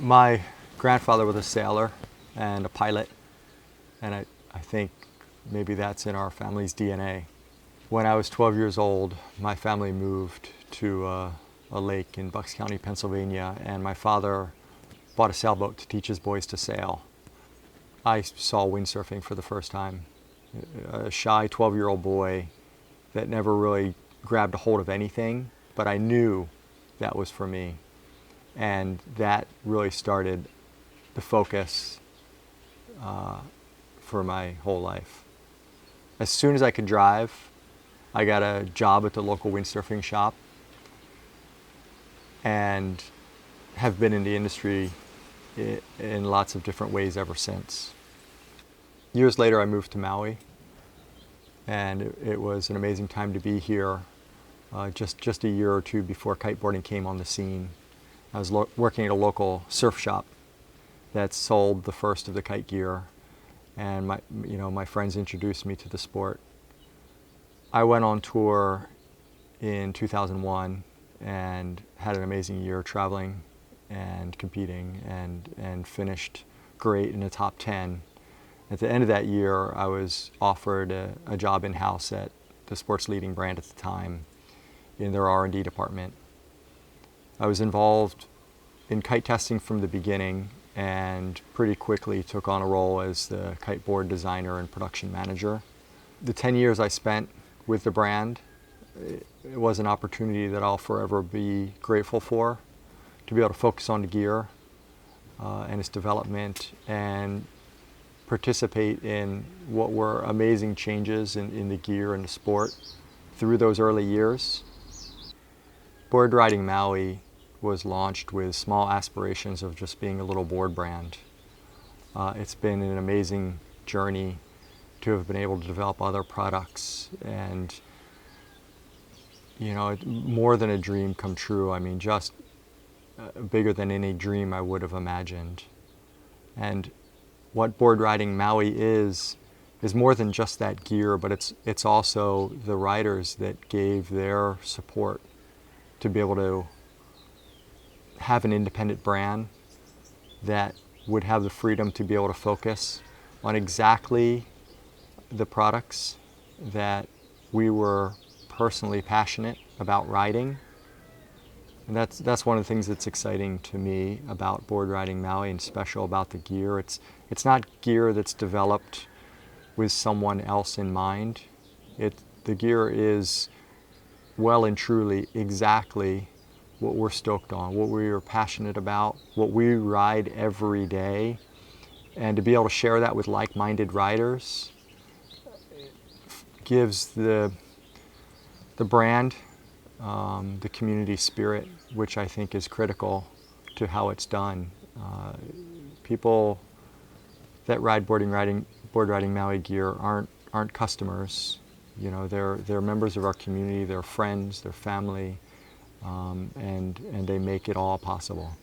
My grandfather was a sailor and a pilot, and I think maybe that's in our family's DNA. When I was 12 years old, my family moved to a lake in Bucks County, Pennsylvania, and my father bought a sailboat to teach his boys to sail. I saw windsurfing for the first time. A shy 12-year-old boy that never really grabbed a hold of anything, but I knew that was for me. And that really started the focus for my whole life. As soon as I could drive, I got a job at the local windsurfing shop and have been in the industry in lots of different ways ever since. Years later, I moved to Maui, and it was an amazing time to be here. Just a year or two before kiteboarding came on the scene, I was working at a local surf shop that sold the first of the kite gear, and my friends introduced me to the sport. I went on tour in 2001 and had an amazing year traveling and competing, and finished great in the top 10. At the end of that year, I was offered a job in-house at the sports leading brand at the time in their R&D department. I was involved in kite testing from the beginning and pretty quickly took on a role as the kiteboard designer and production manager. The 10 years I spent with the brand, it was an opportunity that I'll forever be grateful for, to be able to focus on the gear and its development and participate in what were amazing changes in the gear and the sport through those early years. Boardriding Maui was launched with small aspirations of just being a little board brand. It's been an amazing journey to have been able to develop other products, and more than a dream come true. I mean, just bigger than any dream I would have imagined. And what Boardriding Maui is more than just that gear, but it's also the riders that gave their support to be able to have an independent brand that would have the freedom to be able to focus on exactly the products that we were personally passionate about riding. And that's one of the things that's exciting to me about Boardriding Maui and special about the gear. It's not gear that's developed with someone else in mind. The gear is well and truly exactly what we're stoked on, what we are passionate about, what we ride every day. And to be able to share that with like-minded riders gives the brand the community spirit, which I think is critical to how it's done. People that ride Boardriding Maui gear aren't customers. They're members of our community, they're friends, they're family, and they make it all possible.